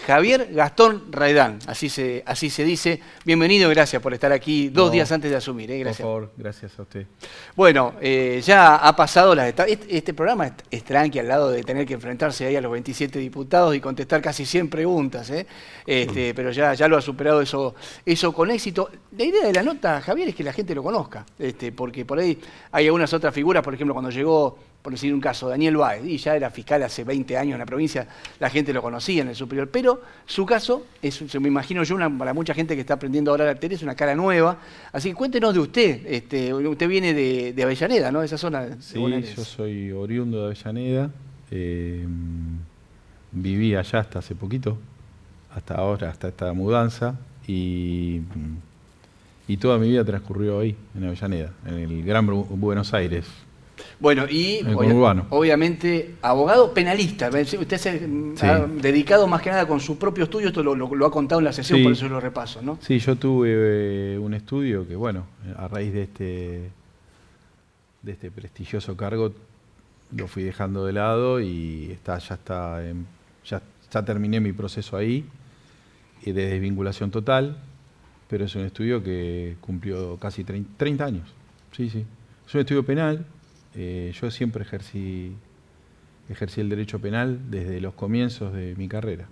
Javier Gastón Raidán, así se dice. Bienvenido, gracias por estar aquí 2 días antes de asumir. Gracias. Por favor, gracias a usted. Bueno, ya ha pasado este programa es tranqui al lado de tener que enfrentarse ahí a los 27 diputados y contestar casi 100 preguntas, pero ya lo ha superado eso con éxito. La idea de la nota, Javier, es que la gente lo conozca, porque por ahí hay algunas otras figuras, por ejemplo, cuando llegó, por decir un caso, Daniel Báez, y ya era fiscal hace 20 años en la provincia, la gente lo conocía en el superior, pero su caso, me imagino yo, para mucha gente que está aprendiendo ahora la tele, es una cara nueva, así que cuéntenos de usted. Usted viene de Avellaneda, ¿no? De esa zona. Sí, yo soy oriundo de Avellaneda, viví allá hasta hace poquito, hasta ahora, hasta esta mudanza, y toda mi vida transcurrió ahí, en Avellaneda, en el Gran Buenos Aires. Bueno, y obviamente abogado penalista. Usted se ha dedicado más que nada con su propio estudio, esto lo ha contado en la sesión, por eso lo repaso, ¿no? Sí, yo tuve un estudio que, bueno, a raíz de este prestigioso cargo lo fui dejando de lado y ya terminé mi proceso ahí de desvinculación total, pero es un estudio que cumplió casi 30 años. Sí. Es un estudio penal. Yo siempre ejercí el derecho penal desde los comienzos de mi carrera.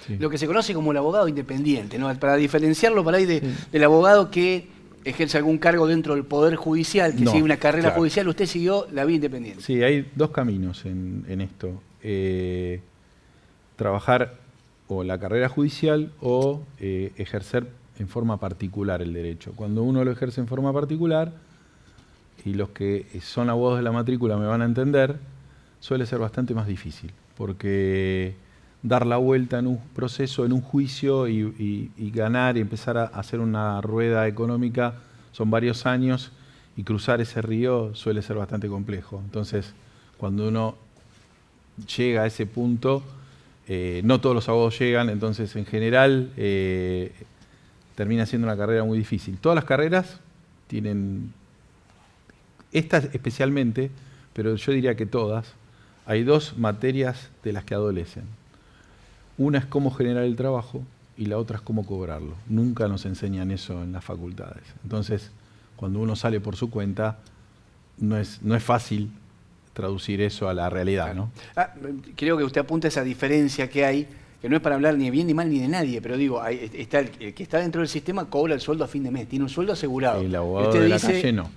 Sí. Lo que se conoce como el abogado independiente, ¿no? Para diferenciarlo por ahí del abogado que ejerce algún cargo dentro del Poder Judicial, que sigue una carrera judicial, usted siguió la vía independiente. Sí, hay dos caminos en esto. Trabajar o la carrera judicial o ejercer en forma particular el derecho. Cuando uno lo ejerce en forma particular, y los que son abogados de la matrícula me van a entender, suele ser bastante más difícil, porque dar la vuelta en un proceso, en un juicio y ganar y empezar a hacer una rueda económica son varios años, y cruzar ese río suele ser bastante complejo. Entonces, cuando uno llega a ese punto, no todos los abogados llegan, entonces en general termina siendo una carrera muy difícil. Todas las carreras tienen... Esta especialmente, pero yo diría que todas, hay dos materias de las que adolecen. Una es cómo generar el trabajo y la otra es cómo cobrarlo. Nunca nos enseñan eso en las facultades. Entonces, cuando uno sale por su cuenta, no es fácil traducir eso a la realidad, ¿no? Creo que usted apunta a esa diferencia que hay, que no es para hablar ni de bien ni mal ni de nadie, pero digo, está el que está dentro del sistema cobra el sueldo a fin de mes, tiene un sueldo asegurado. El abogado de la calle no.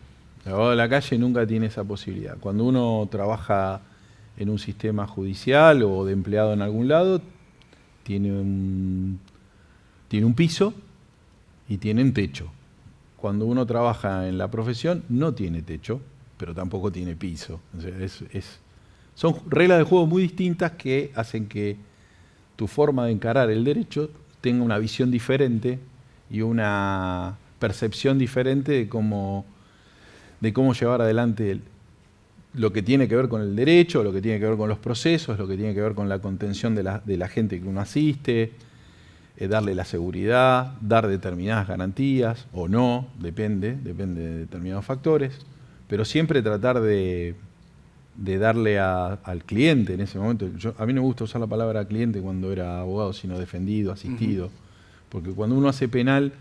El abogado de la calle nunca tiene esa posibilidad. Cuando uno trabaja en un sistema judicial o de empleado en algún lado, tiene un piso y tiene un techo. Cuando uno trabaja en la profesión, no tiene techo, pero tampoco tiene piso. O sea, son reglas de juego muy distintas que hacen que tu forma de encarar el derecho tenga una visión diferente y una percepción diferente de cómo llevar adelante lo que tiene que ver con el derecho, lo que tiene que ver con los procesos, lo que tiene que ver con la contención de la gente que uno asiste, darle la seguridad, dar determinadas garantías o no, depende de determinados factores, pero siempre tratar de darle al cliente en ese momento. A mí no me gusta usar la palabra cliente cuando era abogado, sino defendido, asistido, porque cuando uno hace penal,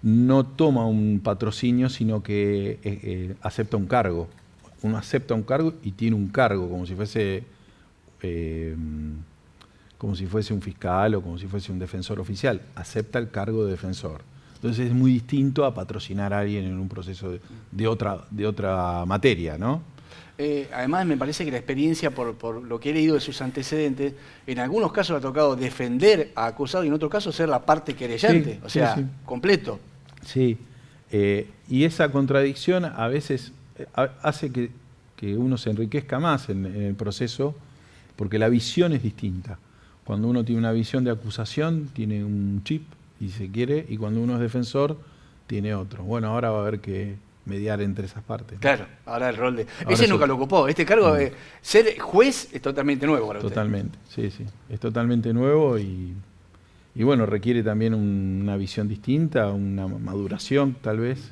no toma un patrocinio, sino que acepta un cargo. Uno acepta un cargo y tiene un cargo, como si fuese un fiscal o como si fuese un defensor oficial. Acepta el cargo de defensor. Entonces es muy distinto a patrocinar a alguien en un proceso de otra materia, ¿no? Además, me parece que la experiencia, por lo que he leído de sus antecedentes, en algunos casos le ha tocado defender a acusado y en otros casos ser la parte querellante, completo. Sí, y esa contradicción a veces hace que uno se enriquezca más en el proceso, porque la visión es distinta. Cuando uno tiene una visión de acusación, tiene un chip, y se quiere, y cuando uno es defensor, tiene otro. Bueno, ahora va a haber que mediar entre esas partes, ¿no? Claro, ahora el rol de... Ese nunca lo ocupó, este cargo de ser juez es totalmente nuevo para usted. Totalmente, sí, es totalmente nuevo y bueno, requiere también una visión distinta, una maduración tal vez,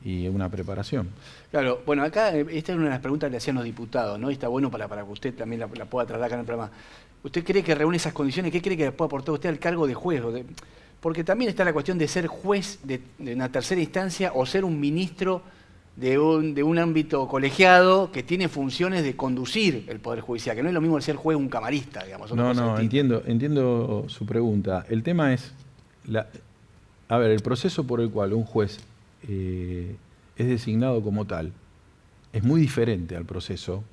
y una preparación. Claro, bueno, acá esta es una de las preguntas que le hacían los diputados, ¿no? Y está bueno para que usted también la pueda tratar acá en el programa. ¿Usted cree que reúne esas condiciones? ¿Qué cree que le puede aportar usted al cargo de juez? Porque también está la cuestión de ser juez de una tercera instancia o ser un ministro de un ámbito colegiado que tiene funciones de conducir el Poder Judicial, que no es lo mismo el ser juez un camarista, digamos. No, entiendo su pregunta. El tema es, a ver, el proceso por el cual un juez es designado como tal es muy diferente al proceso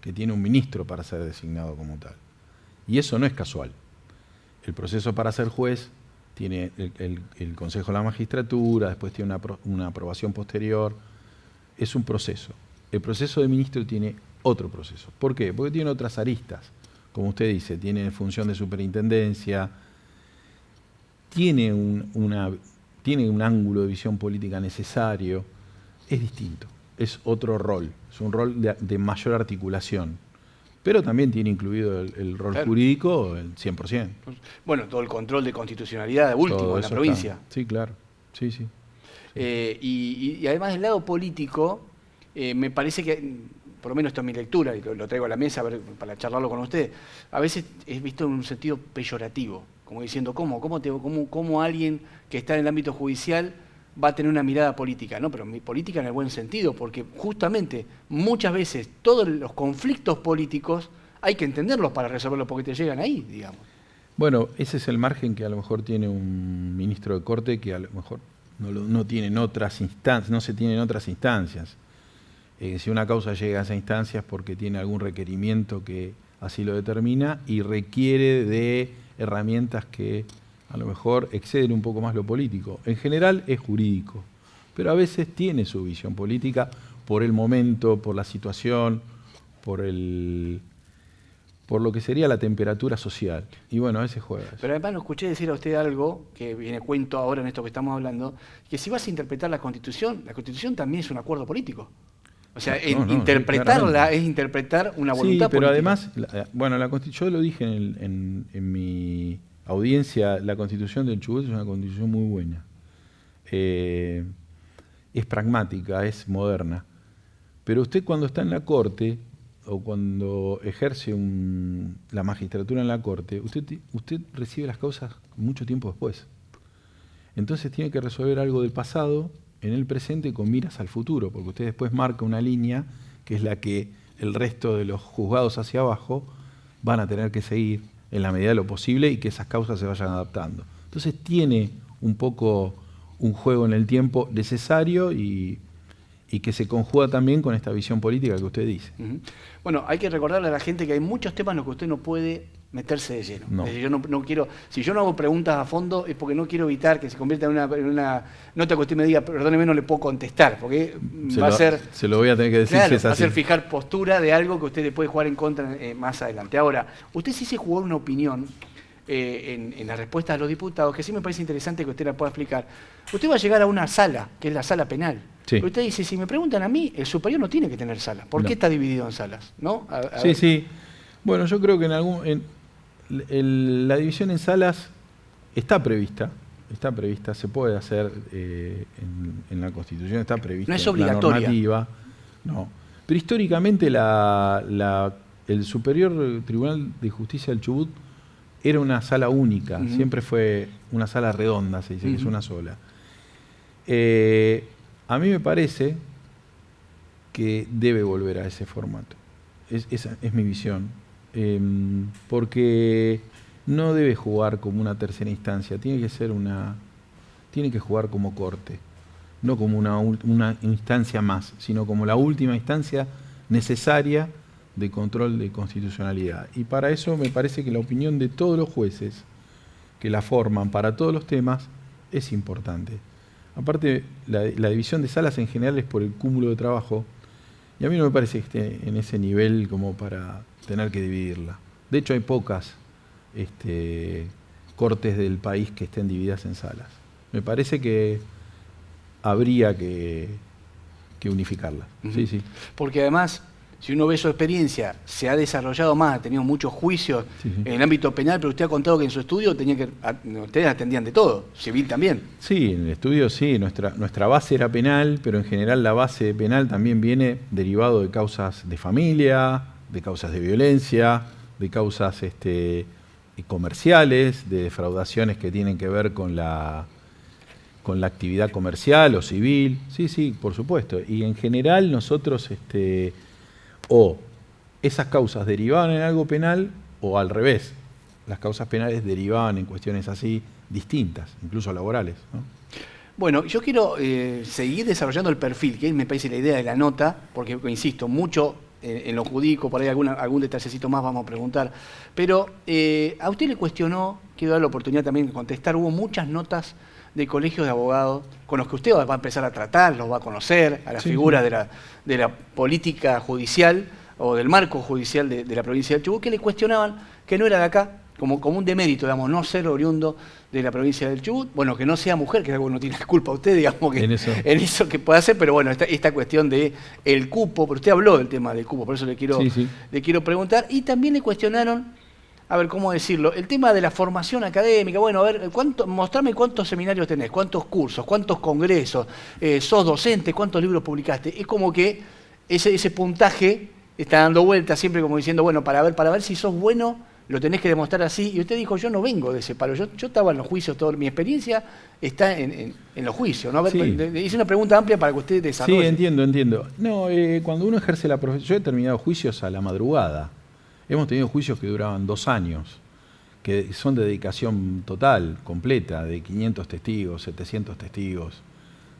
que tiene un ministro para ser designado como tal. Y eso no es casual. El proceso para ser juez tiene el Consejo de la Magistratura, después tiene una aprobación posterior. Es un proceso. El proceso de ministro tiene otro proceso. ¿Por qué? Porque tiene otras aristas. Como usted dice, tiene función de superintendencia, tiene un ángulo de visión política necesario. Es distinto. Es otro rol. Es un rol de mayor articulación. Pero también tiene incluido el rol jurídico el 100%. Bueno, todo el control de constitucionalidad último en la provincia. Sí, claro. Sí. Y además del lado político, me parece que, por lo menos esto es mi lectura, y lo traigo a la mesa para charlarlo con usted, a veces es visto en un sentido peyorativo, como diciendo, ¿cómo alguien que está en el ámbito judicial va a tener una mirada política? No, pero política en el buen sentido, porque justamente muchas veces todos los conflictos políticos hay que entenderlos para resolverlos porque te llegan ahí, digamos. Bueno, ese es el margen que a lo mejor tiene un ministro de Corte que a lo mejor no tiene en otras instancias, no se tiene en otras instancias. Si una causa llega a esa instancia es porque tiene algún requerimiento que así lo determina y requiere de herramientas que a lo mejor exceden un poco más lo político. En general es jurídico, pero a veces tiene su visión política por el momento, por la situación, por lo que sería la temperatura social. Y bueno, a veces juega eso. Pero además lo escuché decir a usted algo, que viene cuento ahora en esto que estamos hablando, que si vas a interpretar la Constitución también es un acuerdo político. O sea, interpretarla es interpretar una voluntad política. Sí, pero además, yo lo dije en mi audiencia, la Constitución del Chubut es una Constitución muy buena. Es pragmática, es moderna. Pero usted cuando está en la Corte o cuando ejerce la magistratura en la Corte, usted recibe las causas mucho tiempo después. Entonces tiene que resolver algo del pasado en el presente con miras al futuro, porque usted después marca una línea que es la que el resto de los juzgados hacia abajo van a tener que seguir en la medida de lo posible y que esas causas se vayan adaptando. Entonces tiene un poco un juego en el tiempo necesario y que se conjuga también con esta visión política que usted dice. Bueno, hay que recordarle a la gente que hay muchos temas en los que usted no puede meterse de lleno. No. Es decir, yo no quiero, si yo no hago preguntas a fondo es porque no quiero evitar que se convierta en una nota que usted me diga, perdóneme, no le puedo contestar, porque se lo voy a tener que decir, claro, si es así. Va a ser fijar postura de algo que usted le puede jugar en contra más adelante. Ahora, usted sí se jugó una opinión en la respuesta de los diputados, que sí me parece interesante que usted la pueda explicar. Usted va a llegar a una sala, que es la sala penal. Sí. Usted dice, si me preguntan a mí, el superior no tiene que tener sala. ¿Por qué está dividido en salas? ¿No? Sí. Bueno, yo creo que la división en salas está prevista, se puede hacer en la Constitución, está prevista. No es en obligatoria. la normativa. No. Pero históricamente el Superior Tribunal de Justicia del Chubut era una sala única, siempre fue una sala redonda, se dice que es una sola. A mí me parece que debe volver a ese formato. Esa es mi visión. Porque no debe jugar como una tercera instancia, tiene que jugar como corte, no como una instancia más, sino como la última instancia necesaria de control de constitucionalidad. Y para eso me parece que la opinión de todos los jueces que la forman para todos los temas es importante. Aparte, la división de salas en general es por el cúmulo de trabajo, y a mí no me parece que esté en ese nivel como para tener que dividirla. De hecho, hay pocas cortes del país que estén divididas en salas. Me parece que habría que unificarlas. Sí. Porque además, si uno ve su experiencia, se ha desarrollado más, ha tenido muchos juicios en el ámbito penal, pero usted ha contado que en su estudio ustedes atendían de todo, civil también. Sí, en el estudio sí, nuestra base era penal, pero en general la base penal también viene derivado de causas de familia, de causas de violencia, de causas comerciales, de defraudaciones que tienen que ver con la actividad comercial o civil. Sí, por supuesto. Y en general nosotros, o esas causas derivaban en algo penal o al revés. Las causas penales derivaban en cuestiones así distintas, incluso laborales, ¿no? Bueno, yo quiero seguir desarrollando el perfil, que me parece la idea de la nota, porque, insisto, mucho en lo jurídico, por ahí algún detallecito más vamos a preguntar. Pero a usted le cuestionó, quiero dar la oportunidad también de contestar, hubo muchas notas de colegios de abogados con los que usted va a empezar a tratar, los va a conocer, a las figuras de la política judicial o del marco judicial de la provincia del Chubut, que le cuestionaban que no era de acá, como un demérito, digamos, no ser oriundo de la provincia del Chubut, bueno, que no sea mujer, que es algo que no tiene la culpa usted, digamos, que en eso que puede hacer, pero bueno, esta cuestión de el cupo, pero usted habló del tema del cupo, por eso le quiero preguntar, y también le cuestionaron, a ver, ¿cómo decirlo? El tema de la formación académica. Bueno, a ver, mostrame cuántos seminarios tenés, cuántos cursos, cuántos congresos, sos docente, cuántos libros publicaste. Es como que ese puntaje está dando vueltas siempre como diciendo, bueno, para ver si sos bueno, lo tenés que demostrar así. Y usted dijo, yo no vengo de ese palo, yo estaba en los juicios, toda mi experiencia está en los juicios, ¿no? A ver, le hice una pregunta amplia para que usted desarrolle. Sí, entiendo. No, cuando uno ejerce la profesión, yo he terminado juicios a la madrugada. Hemos tenido juicios que duraban 2 años, que son de dedicación total, completa, de 500 testigos, 700 testigos,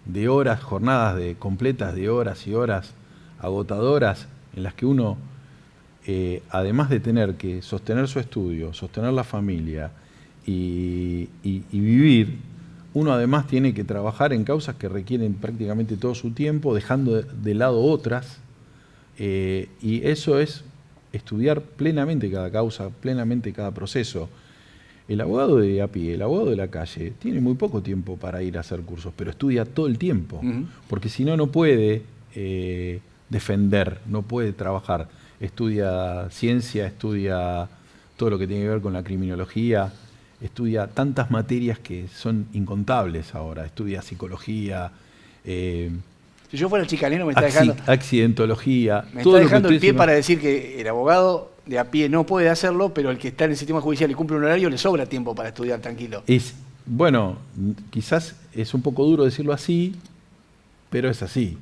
de horas, jornadas completas de horas y horas agotadoras, en las que uno, además de tener que sostener su estudio, sostener la familia y vivir, uno además tiene que trabajar en causas que requieren prácticamente todo su tiempo, dejando de lado otras, y eso es estudiar plenamente cada causa, plenamente cada proceso. El abogado de a pie, el abogado de la calle, tiene muy poco tiempo para ir a hacer cursos, pero estudia todo el tiempo, porque si no, no puede defender, no puede trabajar. Estudia ciencia, estudia todo lo que tiene que ver con la criminología, estudia tantas materias que son incontables ahora, estudia psicología, si yo fuera chicanero me está dejando... accidentología. Me está dejando el pie para decir que el abogado de a pie no puede hacerlo, pero el que está en el sistema judicial y cumple un horario le sobra tiempo para estudiar tranquilo. Bueno, quizás es un poco duro decirlo así, pero es así.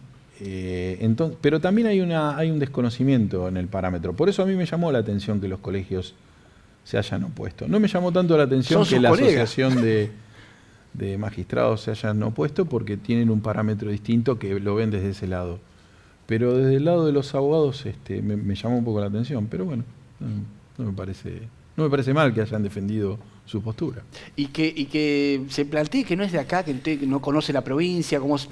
Pero también hay un desconocimiento en el parámetro. Por eso a mí me llamó la atención que los colegios se hayan opuesto. No me llamó tanto la atención que la asociación de magistrados se hayan opuesto, porque tienen un parámetro distinto que lo ven desde ese lado. Pero desde el lado de los abogados me llamó un poco la atención. Pero bueno, no me parece mal que hayan defendido su postura. Y que se plantee que no es de acá, que usted no conoce la provincia, digamos,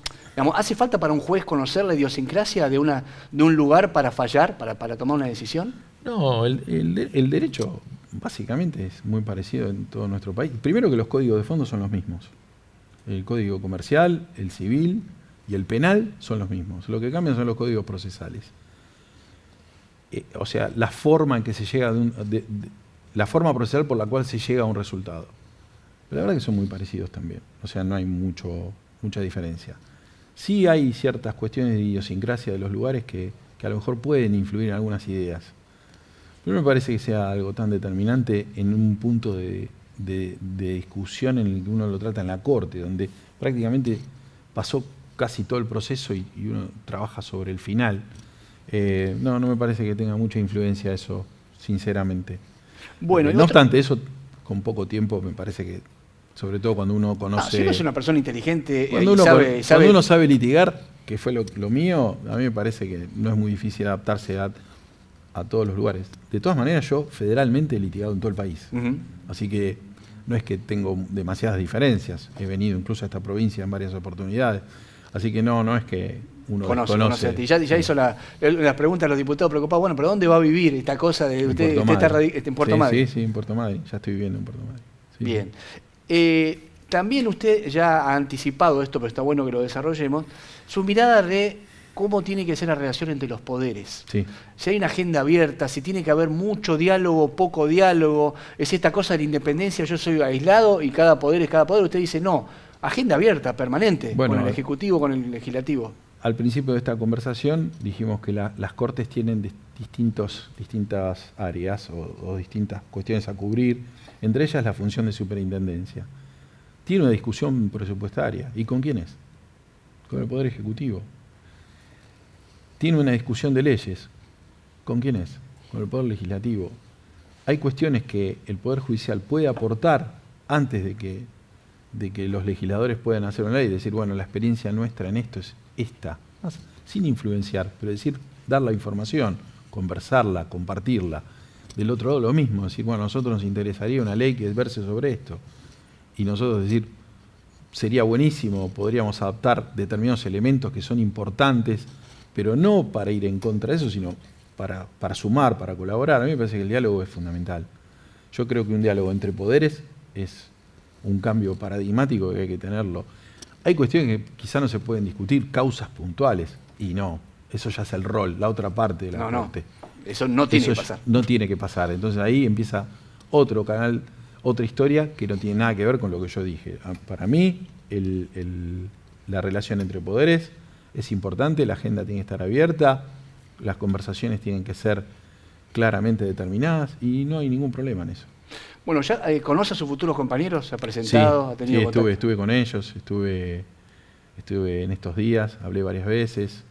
¿hace falta para un juez conocer la idiosincrasia de un lugar para fallar, para tomar una decisión? No, el derecho básicamente es muy parecido en todo nuestro país. Primero que los códigos de fondo son los mismos. El código comercial, el civil y el penal son los mismos. Lo que cambian son los códigos procesales. O sea, la forma en que se llega la forma procesal por la cual se llega a un resultado. Pero la verdad que son muy parecidos también. O sea, no hay mucha diferencia. Sí hay ciertas cuestiones de idiosincrasia de los lugares que a lo mejor pueden influir en algunas ideas. Pero no me parece que sea algo tan determinante en un punto de discusión en el que uno lo trata en la corte, donde prácticamente pasó casi todo el proceso y uno trabaja sobre el final. No me parece que tenga mucha influencia eso, sinceramente. Bueno, no obstante, eso con poco tiempo me parece que, sobre todo cuando uno conoce... si uno es una persona inteligente cuando uno sabe litigar, que fue lo mío, a mí me parece que no es muy difícil adaptarse a todos los lugares. De todas maneras, yo federalmente he litigado en todo el país. Así que no es que tengo demasiadas diferencias. He venido incluso a esta provincia en varias oportunidades. Así que no es que uno conoce. Ya hizo las preguntas a los diputados preocupados. Bueno, ¿pero dónde va a vivir esta cosa de usted está en Puerto Madryn? Sí, en Puerto Madryn. Ya estoy viviendo en Puerto Madryn. Sí. Bien. También usted ya ha anticipado esto, pero está bueno que lo desarrollemos, su mirada de cómo tiene que ser la relación entre los poderes. Sí. Si hay una agenda abierta, si tiene que haber mucho diálogo, poco diálogo, es esta cosa de la independencia, yo soy aislado y cada poder es cada poder. Usted dice, no, agenda abierta, permanente, bueno, con el Ejecutivo, con el Legislativo. Al principio de esta conversación dijimos que las Cortes tienen distintas áreas o distintas cuestiones a cubrir, entre ellas la función de superintendencia. Tiene una discusión presupuestaria. ¿Y con quién es? Con el Poder Ejecutivo. Tiene una discusión de leyes. ¿Con quién es? Con el Poder Legislativo. Hay cuestiones que el Poder Judicial puede aportar antes de que los legisladores puedan hacer una ley y decir, bueno, la experiencia nuestra en esto es esta, sin influenciar, pero decir, dar la información, conversarla, compartirla. Del otro lado lo mismo, decir, bueno, a nosotros nos interesaría una ley que verse sobre esto. Y nosotros decir, sería buenísimo, podríamos adaptar determinados elementos que son importantes, pero no para ir en contra de eso, sino para sumar, para colaborar. A mí me parece que el diálogo es fundamental. Yo creo que un diálogo entre poderes es un cambio paradigmático que hay que tenerlo. Hay cuestiones que quizá no se pueden discutir, causas puntuales, y no, eso ya es el rol, la otra parte de la Corte. No, eso no tiene que pasar. No tiene que pasar. Entonces ahí empieza otro canal, otra historia que no tiene nada que ver con lo que yo dije. Para mí, la relación entre poderes es importante, la agenda tiene que estar abierta, las conversaciones tienen que ser claramente determinadas y no hay ningún problema en eso. Bueno, ¿ya conoce a sus futuros compañeros? ¿Se ha presentado? Sí, ¿Ha tenido contacto? estuve con ellos, estuve en estos días, hablé varias veces,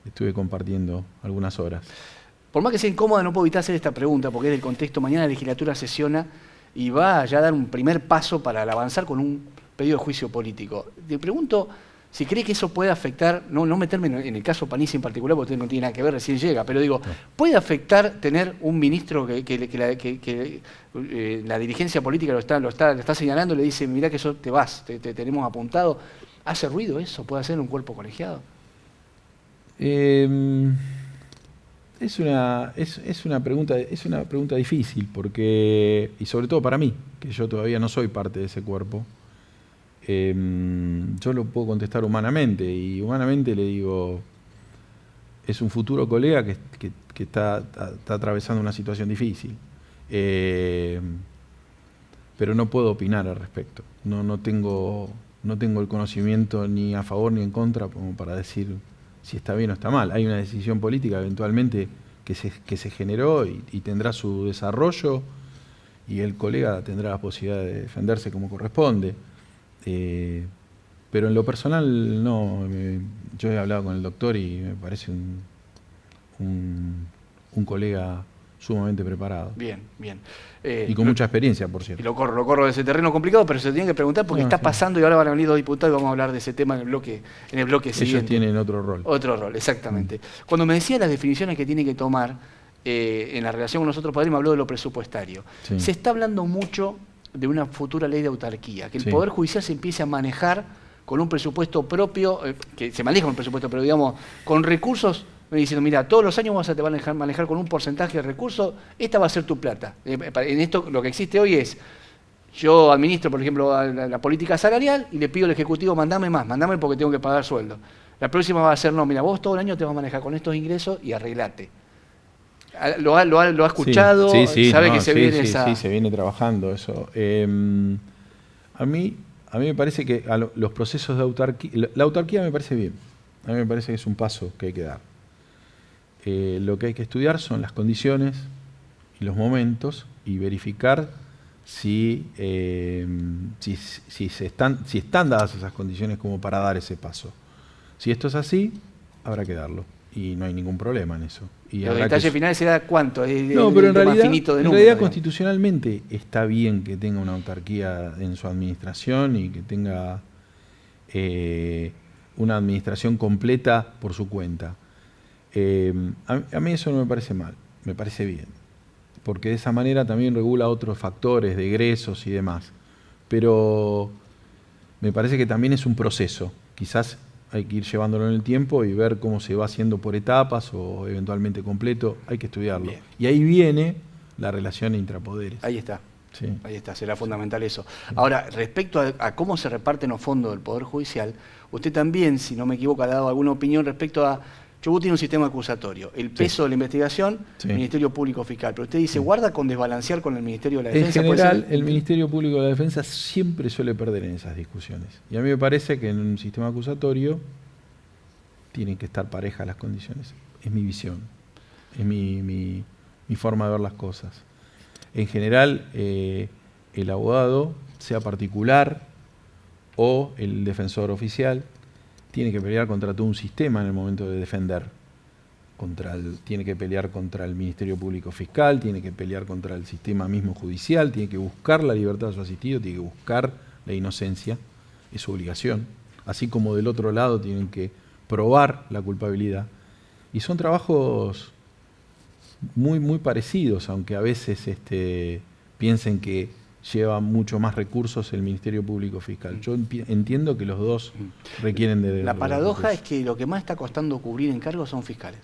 estuve compartiendo algunas horas. Por más que sea incómoda, no puedo evitar hacer esta pregunta, porque es del contexto. Mañana la legislatura sesiona y va ya a dar un primer paso para avanzar con un pedido de juicio político. Le pregunto si cree que eso puede afectar, no meterme en el caso Panici en particular, porque usted no tiene nada que ver, recién llega, pero digo, ¿puede afectar tener un ministro que la dirigencia política lo está señalando y le dice, mirá que eso te vas, te tenemos apuntado? ¿Hace ruido eso? ¿Puede hacer en un cuerpo colegiado? Es una pregunta difícil, porque, y sobre todo para mí, que yo todavía no soy parte de ese cuerpo, yo lo puedo contestar humanamente, y humanamente le digo, es un futuro colega que está atravesando una situación difícil, pero no puedo opinar al respecto. No tengo el conocimiento ni a favor ni en contra como para decir si está bien o está mal. Hay una decisión política eventualmente que se generó y tendrá su desarrollo, y el colega tendrá la posibilidad de defenderse como corresponde. Pero en lo personal no. Yo he hablado con el doctor y me parece un colega sumamente preparado. Bien, bien. Y con mucha experiencia, por cierto. Y lo corro de ese terreno complicado, pero se tiene que preguntar porque está pasando y ahora van a venir 2 diputados y vamos a hablar de ese tema en el bloque siguiente. Ellos tienen otro rol. Otro rol, exactamente. Cuando me decía las definiciones que tiene que tomar en la relación con nosotros poderes, me habló de lo presupuestario. Sí. Se está hablando mucho de una futura ley de autarquía, que el Sí. Poder Judicial se empiece a manejar con un presupuesto propio, que se maneja con un presupuesto, pero digamos, con recursos, diciendo, mira, todos los años vas a te van a manejar con un porcentaje de recursos, esta va a ser tu plata. En esto lo que existe hoy es, yo administro, por ejemplo, la política salarial y le pido al Ejecutivo, mandame porque tengo que pagar sueldo. La próxima va a ser, no, mira, vos todo el año te vas a manejar con estos ingresos y arreglate. ¿Lo ha escuchado? Sí, ¿Sabe que se viene esa...? Sí, se viene trabajando eso. A mí me parece que los procesos de autarquía... La autarquía me parece bien. A mí me parece que es un paso que hay que dar. Lo que hay que estudiar son las condiciones y los momentos y verificar si están dadas esas condiciones como para dar ese paso. Si esto es así, habrá que darlo. Y no hay ningún problema en eso. Y los detalles finales se da cuánto, no, pero en realidad, ¿no? Constitucionalmente está bien que tenga una autarquía en su administración y que tenga una administración completa por su cuenta. A mí eso no me parece mal, me parece bien, porque de esa manera también regula otros factores de egresos y demás. Pero me parece que también es un proceso, quizás hay que ir llevándolo en el tiempo y ver cómo se va haciendo por etapas o eventualmente completo, hay que estudiarlo. Bien. Y ahí viene la relación intrapoderes. Ahí está. Sí. Ahí está, será fundamental eso. Ahora, respecto a cómo se reparten los fondos del Poder Judicial, usted también, si no me equivoco, ha dado alguna opinión respecto a... Chubut tiene un sistema acusatorio, el peso de la investigación, Ministerio Público Fiscal, pero usted dice, guarda con desbalancear con el Ministerio de la Defensa. En general, el Ministerio Público de la Defensa siempre suele perder en esas discusiones. Y a mí me parece que en un sistema acusatorio tienen que estar parejas las condiciones. Es mi visión, es mi forma de ver las cosas. En general, el abogado, sea particular o el defensor oficial, tiene que pelear contra todo un sistema en el momento de defender. Tiene que pelear contra el Ministerio Público Fiscal, tiene que pelear contra el sistema mismo judicial, tiene que buscar la libertad de su asistido, tiene que buscar la inocencia, es su obligación. Así como del otro lado tienen que probar la culpabilidad. Y son trabajos muy, muy parecidos, aunque a veces piensen que lleva mucho más recursos el Ministerio Público Fiscal. Yo entiendo que los dos requieren de... La paradoja es que lo que más está costando cubrir encargos son fiscales.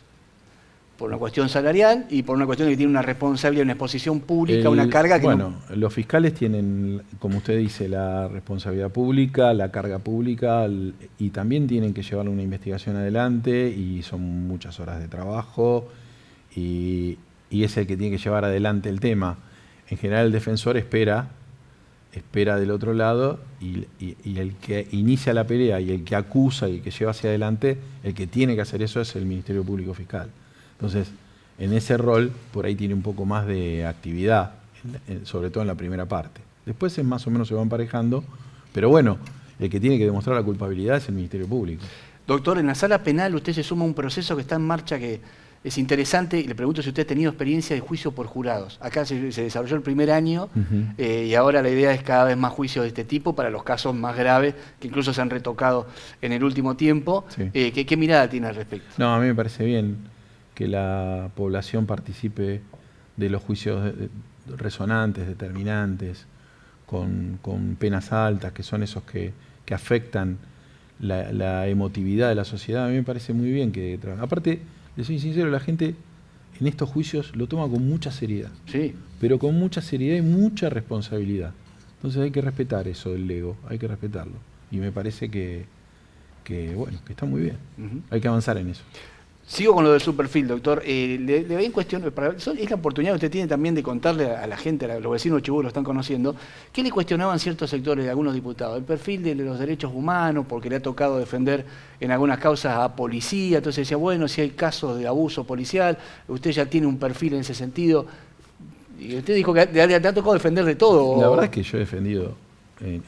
Por una cuestión salarial y por una cuestión de que tiene una responsabilidad, una exposición pública, una carga que bueno, los fiscales tienen, como usted dice, la responsabilidad pública, la carga pública, y también tienen que llevar una investigación adelante, y son muchas horas de trabajo, y es el que tiene que llevar adelante el tema. En general el defensor espera del otro lado, y el que inicia la pelea y el que acusa y el que lleva hacia adelante, el que tiene que hacer eso es el Ministerio Público Fiscal. Entonces, en ese rol, por ahí tiene un poco más de actividad, sobre todo en la primera parte. Después más o menos se va emparejando, pero bueno, el que tiene que demostrar la culpabilidad es el Ministerio Público. Doctor, en la sala penal usted se suma a un proceso que está en marcha que es interesante, y le pregunto si usted ha tenido experiencia de juicio por jurados. Acá se desarrolló el primer año, y ahora la idea es cada vez más juicios de este tipo para los casos más graves, que incluso se han retocado en el último tiempo. Sí. ¿Qué mirada tiene al respecto? No, a mí me parece bien que la población participe de los juicios resonantes, determinantes, con penas altas, que son esos que afectan la emotividad de la sociedad. A mí me parece muy bien que... Aparte, le soy sincero, la gente en estos juicios lo toma con mucha seriedad. Sí. Pero con mucha seriedad y mucha responsabilidad. Entonces hay que respetar eso del ego, hay que respetarlo. Y me parece que está muy bien. Hay que avanzar en eso. Sigo con lo del superfil, doctor. Le doy en cuestión, es la oportunidad que usted tiene también de contarle a la gente, a los vecinos de Chubut lo están conociendo, ¿qué le cuestionaban ciertos sectores de algunos diputados? El perfil de los derechos humanos, porque le ha tocado defender en algunas causas a policía, entonces decía, bueno, si hay casos de abuso policial, usted ya tiene un perfil en ese sentido. Y usted dijo que le ha tocado defender de todo. La verdad es que yo he defendido,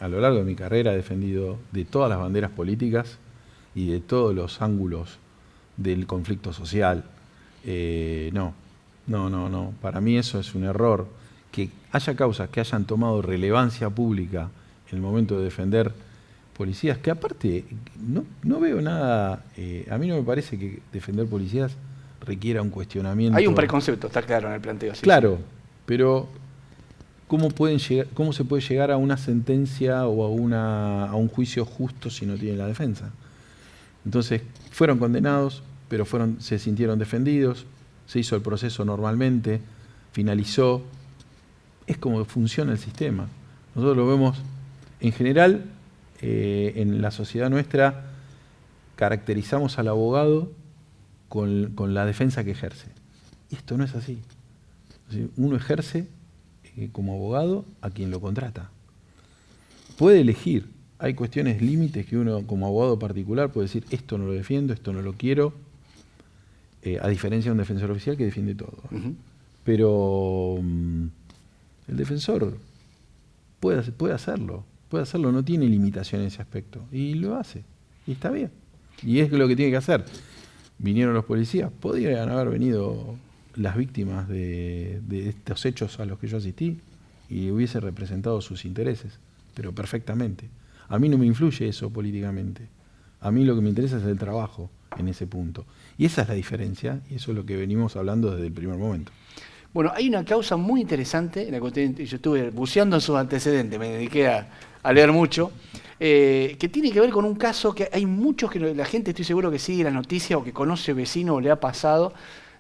a lo largo de mi carrera, he defendido de todas las banderas políticas y de todos los ángulos del conflicto social. No. Para mí eso es un error. Que haya causas que hayan tomado relevancia pública en el momento de defender policías, que aparte no veo nada, a mí no me parece que defender policías requiera un cuestionamiento. Hay un preconcepto, está claro en el planteo. Sí, claro, sí. Pero ¿cómo se puede llegar a una sentencia o a un juicio justo si no tiene la defensa? Entonces, fueron condenados, pero se sintieron defendidos, se hizo el proceso normalmente, finalizó. Es como funciona el sistema. Nosotros lo vemos, en general, en la sociedad nuestra, caracterizamos al abogado con la defensa que ejerce. Y esto no es así. Uno ejerce como abogado a quien lo contrata. Puede elegir. Hay cuestiones límites que uno como abogado particular puede decir, esto no lo defiendo, esto no lo quiero, a diferencia de un defensor oficial que defiende todo. Pero el defensor puede hacerlo, no tiene limitación en ese aspecto, y lo hace, y está bien. Y es lo que tiene que hacer. Vinieron los policías, podrían haber venido las víctimas de estos hechos a los que yo asistí, y hubiese representado sus intereses, pero perfectamente. A mí no me influye eso políticamente. A mí lo que me interesa es el trabajo en ese punto. Y esa es la diferencia, y eso es lo que venimos hablando desde el primer momento. Bueno, hay una causa muy interesante, en la que yo estuve buceando en sus antecedentes, me dediqué a leer mucho, que tiene que ver con un caso que hay muchos que la gente, estoy seguro que sigue la noticia o que conoce vecino o le ha pasado,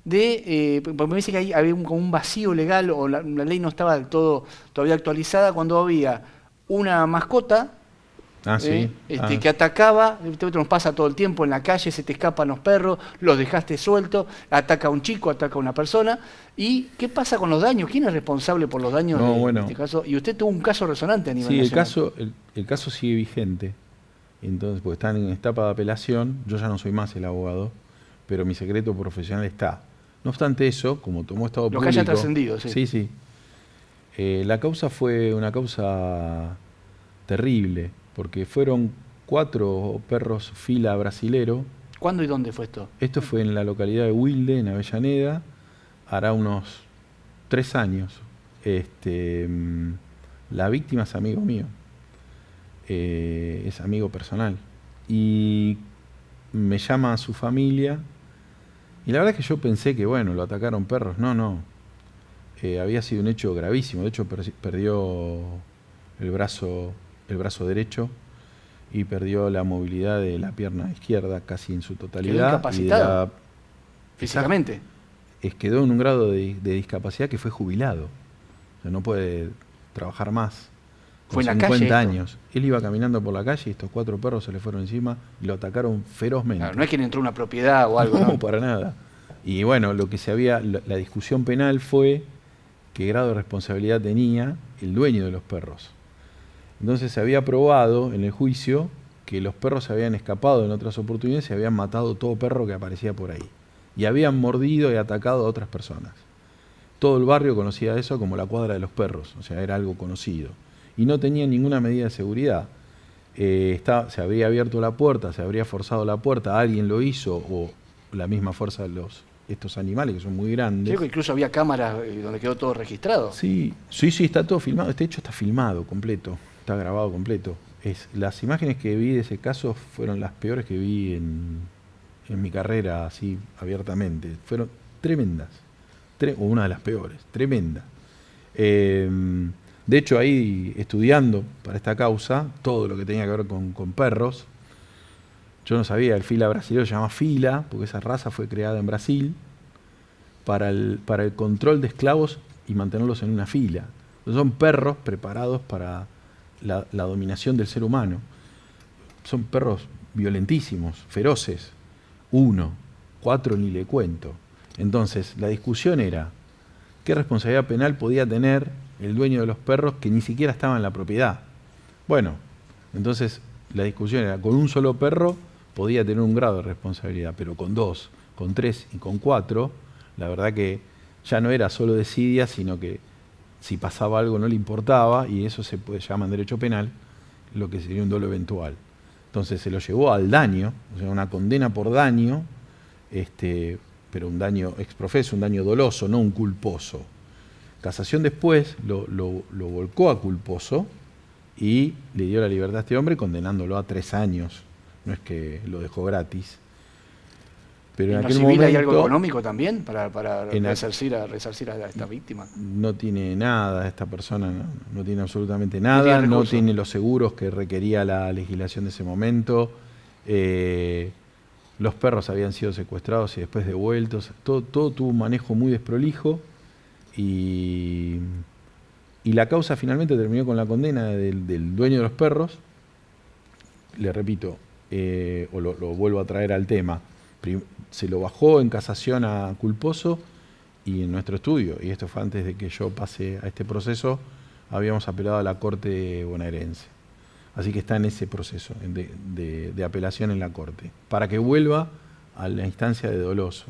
porque me dice que ahí había como un vacío legal o la ley no estaba del todo todavía actualizada cuando había una mascota Sí. que atacaba, esto nos pasa todo el tiempo en la calle, se te escapan los perros, los dejaste sueltos, ataca a un chico, ataca a una persona. ¿Y qué pasa con los daños? ¿Quién es responsable por los daños Bueno, este caso? Y usted tuvo un caso resonante a nivel sí, nacional. el caso sigue vigente. Entonces, porque están en etapa de apelación, yo ya no soy más el abogado, pero mi secreto profesional está. No obstante eso, como tomó estado Lo público... que haya trascendido, sí. Sí, sí. La causa fue una causa terrible, porque fueron 4 perros fila brasilero. ¿Cuándo y dónde fue esto? Esto fue en la localidad de Wilde, en Avellaneda, hará unos 3 años. La víctima es amigo mío, es amigo personal. Y me llama a su familia, y la verdad es que yo pensé que, bueno, lo atacaron perros. No. Había sido un hecho gravísimo. De hecho, perdió el brazo derecho y perdió la movilidad de la pierna izquierda casi en su totalidad. ¿Quedó incapacitado físicamente? Quedó en un grado de discapacidad que fue jubilado. O sea, no puede trabajar más. ¿Fue en la 50 calle años. Él iba caminando por la calle y estos 4 perros se le fueron encima y lo atacaron ferozmente. Claro, no es que entró a una propiedad o algo, ¿no? Para nada. Y bueno, la discusión penal fue qué grado de responsabilidad tenía el dueño de los perros. Entonces se había probado en el juicio que los perros se habían escapado en otras oportunidades y habían matado todo perro que aparecía por ahí. Y habían mordido y atacado a otras personas. Todo el barrio conocía eso como la cuadra de los perros, o sea, era algo conocido. Y no tenía ninguna medida de seguridad. Se habría abierto la puerta, se habría forzado la puerta, alguien lo hizo, o la misma fuerza de estos animales que son muy grandes. Creo que incluso había cámaras donde quedó todo registrado. Sí, está todo filmado. Este hecho está filmado completo, está grabado completo. Las imágenes que vi de ese caso fueron las peores que vi en mi carrera, así abiertamente. Fueron tremendas, o una de las peores, tremenda. De hecho, ahí estudiando para esta causa, todo lo que tenía que ver con perros, yo no sabía, el fila brasileño se llama fila, porque esa raza fue creada en Brasil para el control de esclavos y mantenerlos en una fila. Entonces son perros preparados para la dominación del ser humano. Son perros violentísimos, feroces. 1, 4 ni le cuento. Entonces, la discusión era qué responsabilidad penal podía tener el dueño de los perros que ni siquiera estaba en la propiedad. Bueno, entonces la discusión era, con un solo perro podía tener un grado de responsabilidad, pero con 2, con 3 y con 4, la verdad que ya no era solo desidia, sino que si pasaba algo no le importaba, y eso se llama en derecho penal lo que sería un dolo eventual. Entonces se lo llevó al daño, o sea, una condena por daño, pero un daño ex professo, un daño doloso, no un culposo. Casación después lo volcó a culposo y le dio la libertad a este hombre condenándolo a 3 años. No es que lo dejó gratis. Pero en aquel momento, ¿hay algo económico también para resarcir a esta víctima? No tiene nada, esta persona no tiene absolutamente nada, no tiene los seguros que requería la legislación de ese momento. Los perros habían sido secuestrados y después devueltos. Todo tuvo un manejo muy desprolijo y la causa finalmente terminó con la condena del dueño de los perros. Le repito, lo vuelvo a traer al tema. Se lo bajó en casación a culposo y en nuestro estudio, y esto fue antes de que yo pase a este proceso, habíamos apelado a la Corte bonaerense. Así que está en ese proceso de apelación en la Corte, para que vuelva a la instancia de doloso.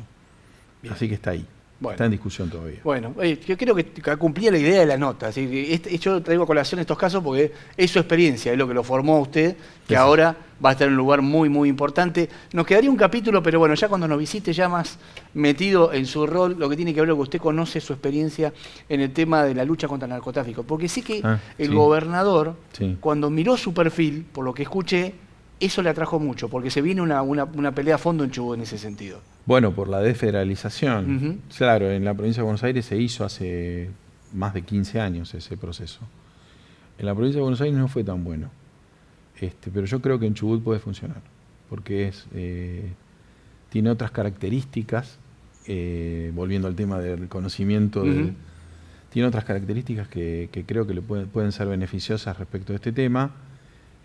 Bien. Así que está ahí. Bueno, está en discusión todavía. Bueno, yo creo que cumplía la idea de la nota. Así que yo traigo a colación estos casos porque es su experiencia, es lo que lo formó a usted, que sí, ahora va a estar en un lugar muy, muy importante. Nos quedaría un capítulo, pero bueno, ya cuando nos visite, ya más metido en su rol, lo que tiene que ver con que usted conoce su experiencia en el tema de la lucha contra el narcotráfico. Porque sí que el gobernador, cuando miró su perfil, por lo que escuché, eso le atrajo mucho, porque se viene una pelea a fondo en Chubut en ese sentido. Bueno, por la desfederalización. Claro, en la provincia de Buenos Aires se hizo hace más de 15 años ese proceso. En la provincia de Buenos Aires no fue tan bueno. Pero yo creo que en Chubut puede funcionar, porque tiene otras características volviendo al tema del reconocimiento, tiene otras características que creo que pueden ser beneficiosas respecto a este tema,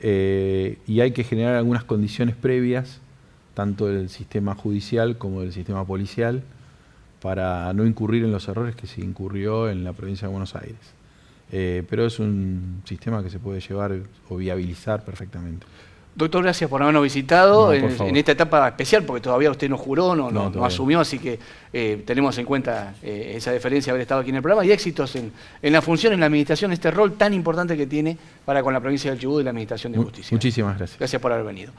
y hay que generar algunas condiciones previas, tanto del sistema judicial como del sistema policial, para no incurrir en los errores que se incurrió en la provincia de Buenos Aires. Pero es un sistema que se puede llevar o viabilizar perfectamente. Doctor, gracias por habernos visitado en esta etapa especial, porque todavía usted no juró, no asumió, así que tenemos en cuenta esa deferencia de haber estado aquí en el programa, y éxitos en la función, en la administración, este rol tan importante que tiene para con la provincia del Chubut y la administración de justicia. Muchísimas gracias. Gracias por haber venido.